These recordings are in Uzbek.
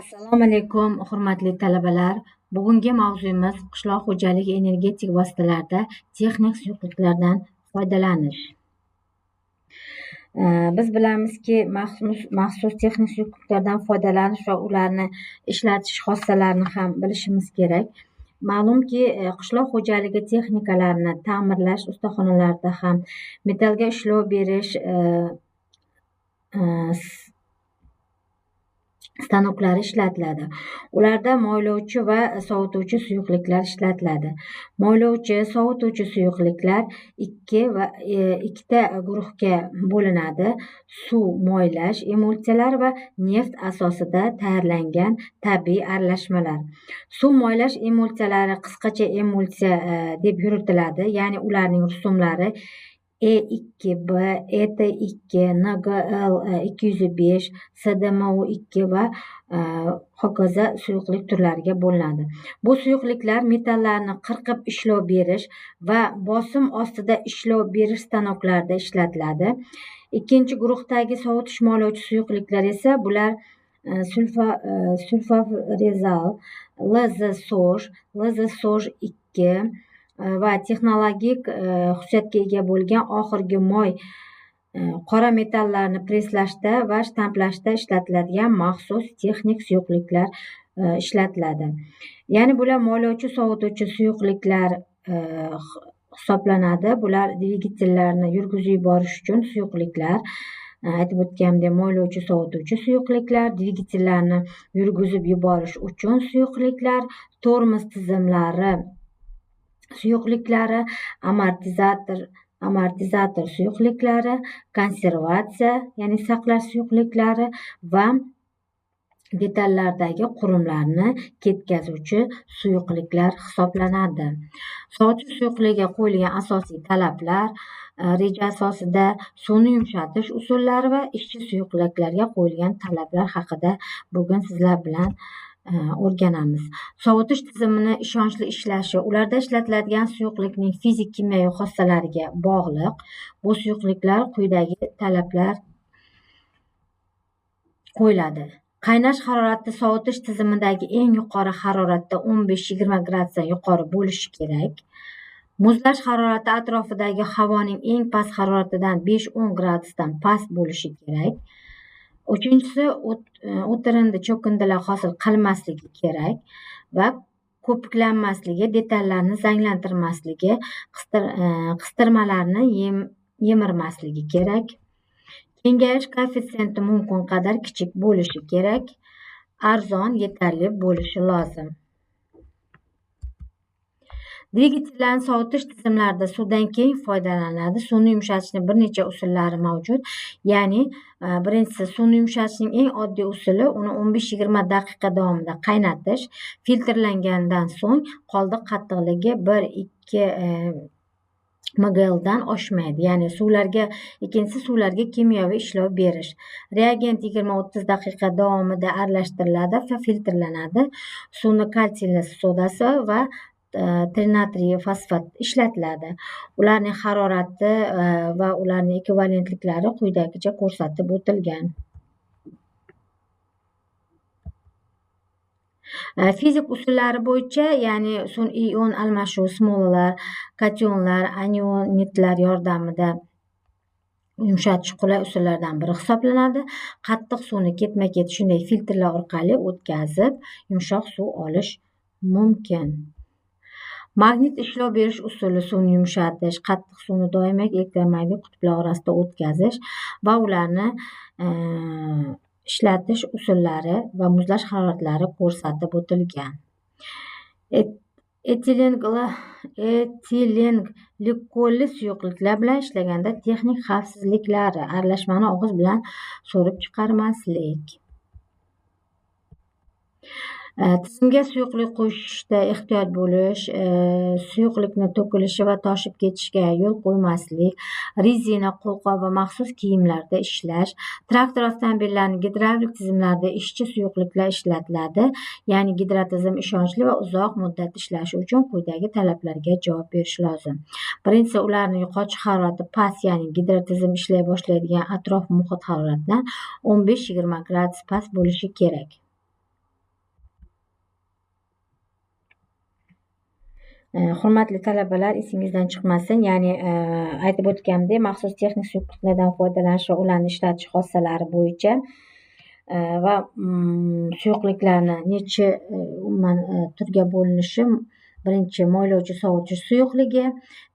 Assalomu alaykum, hurmatli talabalar. Bugungi mavzuyimiz qishloq xo'jaligi energetik vositalarida texnik suyuqliklardan foydalanish. Biz bilamizki, maxsus texnik suyuqliklardan foydalanish va ularni ishlatish xossalarini ham bilishimiz kerak. Ma'lumki, qishloq xo'jaligi texnikalarini ta'mirlash ustaxonalarida ham metallga ishlov berish stanoklari ishlatiladi. Ularda moylovchi va sovutuvchi suyuqliklar ishlatiladi. Moylovchi, sovutuvchi suyuqliklar ikkita guruhga bo'linadi. Suv moylash emulsiyalar va neft asosida tayyorlangan tabiiy aralashmalar. Suv moylash emulsiyalari qisqacha emulsiya deb yuritiladi, ya'ni ularning rusumlari E2B, ET2, NGL 205, SDMO2 va hokazo suyuqlik turlariga bo'linadi. Bu suyuqliklar metallarni qirqib ishlov berish va bosim ostida ishlov berish stanoklarida ishlatiladi. Ikkinchi guruhdagi sovutish moylovchi suyuqliklar esa bular sulfofrizal, LZ-SOJ 2 va texnologik xususiyatga ega bo'lgan oxirgi moy qora metallarni presslashda va shtamplashda ishlatiladigan maxsus texnik suyuqliklar ishlatiladi. Ya'ni bular moylovchi sovutuvchi suyuqliklar hisoblanadi. Bular dvigatellarni yurgizib yuborish uchun suyuqliklar. Aytib o'tganimdek, moylovchi sovutuvchi suyuqliklar, dvigatellarni yurgizib yuborish uchun suyuqliklar, tormoz tizimlari suyuqliklari, amortizator suyuqliklari, konservatsiya, ya'ni saqlash suyuqliklari va detallardagi qurumlarni ketkazuvchi suyuqliklar hisoblanadi. Sovutish suyuqligiga qo'yilgan asosiy talablar reja asosida suvni yumshatish usullari va ishchi suyuqliklarga qo'yilgan talablar haqida bugun sizlar bilan o'rganamiz. Sovutish tizimini ishonchli ishlashi ularda ishlatiladigan suyuqlikning fizik-kimyoviy xossalariga bog'liq. Bu suyuqliklar quyidagi talablar qo'yiladi. Qaynash harorati sovutish tizimidagi eng yuqori haroratda 15-20 gradusdan yuqori bo'lishi kerak. Muzlash harorati atrofidagi havoning eng past haroratidan 5-10 gradusdan past bo'lishi kerak. Uchinchisi, o'tirindi cho'kindilar hosil qilmasligi kerak va ko'piklanmasligi, detallarni zanglantirmasligi, qistirmalarni yemirmasligi kerak. Kengayish koeffitsiyenti mumkin qadar kichik bo'lishi kerak. Arzon, yetarli bo'lishi lozim. Dvigatellarni sovutish tizimlarida suvdan keng foydalaniladi. Suvni yumshatishning bir necha usullari mavjud. Ya'ni birinchisi, suvni yumshatishning eng oddiy usuli uni 15-20 daqiqa davomida qaynatish. Filtrlangandan so'ng qoldiq qattiqligi 1-2 mgl dan oshmaydi. Ya'ni ikkinchisi suvlarga kimyoviy ishlov berish. Reagent 20-30 daqiqa davomida aralashtiriladi va filtrlanadi. Suvni kalsiy sodasi va trinatriy fosfat ishlatiladi. Ularning harorati va ularning ekvivalentliklari quyidagicha ko'rsatib o'tilgan. Fizik usullari bo'yicha, ya'ni sun'iy ion almashuv smolalar, kationlar, anionitlar yordamida yumshatish qulay usullardan biri hisoblanadi. Qattiq suvni ketma-ket shunday filtrlar orqali o'tkazib, yumshoq suv olish mumkin. Magnit ishlov berish usuli suvni yumshatish, qattiq suvni doimiy elektromagnit qutblar orasida o'tkazish va ularni ishlatish usullari va muzlash haroratlari ko'rsatib o'tilgan. Etilen glikkolli suyuqliklar bilan ishlaganda texnik xavfsizliklari: aralashmani og'iz bilan so'rib chiqarmaslik. Tizimga suyuqlik quyishda ehtiyot bo'lish, suyuqlikni to'kilishi va toshib ketishiga yo'l qo'ymaslik, rezina, qo'lqop va maxsus kiyimlarda ishlash, traktor avtomobillarining gidravlik tizimlarida ishchi suyuqliklar ishlatiladi. Ya'ni gidrotizim ishonchli va uzoq muddat ishlashi uchun quyidagi talablarga javob berish lozim. Birinchisi, ularning yo'qotish harorati past, ya'ni gidrotizim ishlay boshlaydigan atrof muhit haroratidan 15-20 gradus past bo'lishi kerak. Hurmatli talabalar, esingizdan chiqmasin, ya'ni aytib o'tganimdek, maxsus texnik suyuqliklardan foydalanish va ularni ishlatish xossalari bo'yicha va suyuqliklarni necha umuman turga bo'linishi: birinchi, moylovchi sovutish suyuqligi,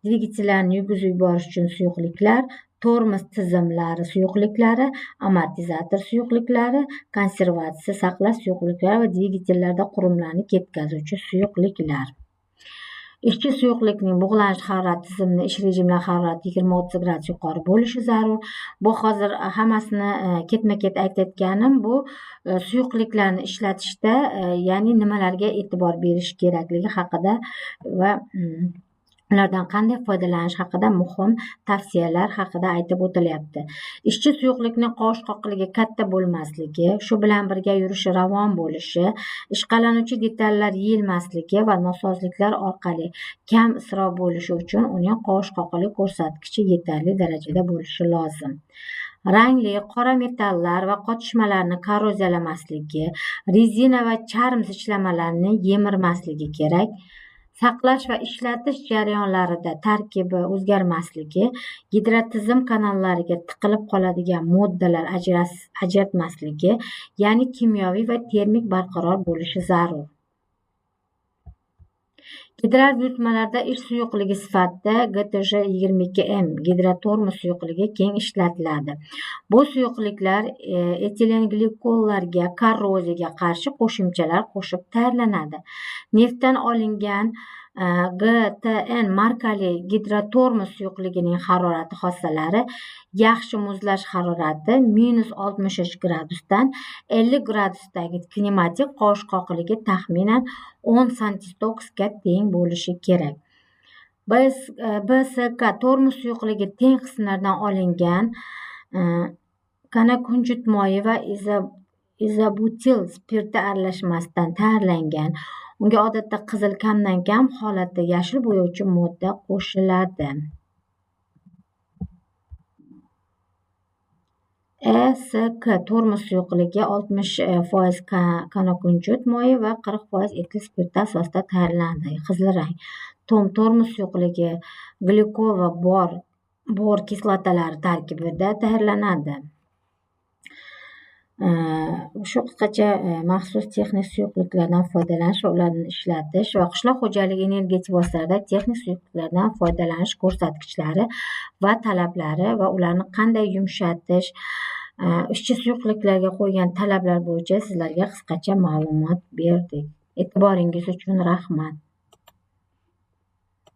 dvigatellarni yurgizib yuborish uchun suyuqliklar, tormoz tizimlari suyuqliklari, amortizator suyuqliklari, konservatsiya saqlash suyuqliklari va dvigatellarda qurimlarni ketkazuvchi suyuqliklar. Ishchi suyuqlikning bug'lanish harorati tizimni ish rejimidagi harorati 20-30 gradus yuqori bo'lishi zarur. Bu hozir hammasini ketma-ket aytayotganim bu suyuqliklarni ishlatishda ya'ni nimalarga e'tibor berish kerakligi haqida va ulardan qanday foydalanish haqida muhim tavsiyalar haqida aytib o'tilyapti. Ishchi suyuqlikning qovushqoqligi katta bo'lmasligi, shu bilan birga yurishi ravon bo'lishi, ishqalanuvchi detallar yeyilmasligi va nosozliklar orqali kam isrof bo'lishi uchun uning qovushqoqlik ko'rsatkichi yetarli darajada bo'lishi lozim. Rangli, qora metallar va qotishmalarni korroziyalamasligi, rezina va charm zichlamalarni yemirmasligi kerak. Saqlash va ishlatish jarayonlarida tarkibi o'zgarmasligi, gidrotizim kanallariga tiqilib qoladigan moddalar ajratmasligi, ya'ni kimyoviy va termik barqaror bo'lishi zarur. Gidral buyurtmalarda ish suyuqligi sifatida GTJ-22M gidrotormoz suyuqligi keng ishlatiladi. Bu suyuqliklar etilenglikollarga korroziyaga qarshi qo'shimchalar qo'shib tayyorlanadi. Neftdan olingan GTN markali gidrotormoz suyuqligining harorati xossalari: yaxshi muzlash harorati -63 gradusdan 50 gradusdagi kinematik qovushqoqligi taxminan 10 cm teng bo'lishi kerak. BSK tormoz suyuqligi teng qismlardan olingan kanakunjut moyi va izobutil spirti aralashmasidan tayyorlangan. Unga odatda qizil kamdan-kam holatda yashil bo'yovchi modda qo'shiladi. ESK tormoz suyuqligi 60% kanakunjut moyi va 40% etil spirti asosida tayyorlanadi. Qizil rang. Tormoz suyuqligi glikol va bor kislotalari tarkibida tayyorlanadi. Shu qisqacha maxsus texnik suyuqliklardan foydalanish va ularni ishlatish va qishloq xo'jaligi energetik vositalarida texnik suyuqliklardan foydalanish ko'rsatkichlari va talablari va ularni qanday yumshatish, ishchi suyuqliklarga qo'ygan talablar bo'yicha sizlarga qisqacha ma'lumot berdik. E'tiboringiz uchun rahmat.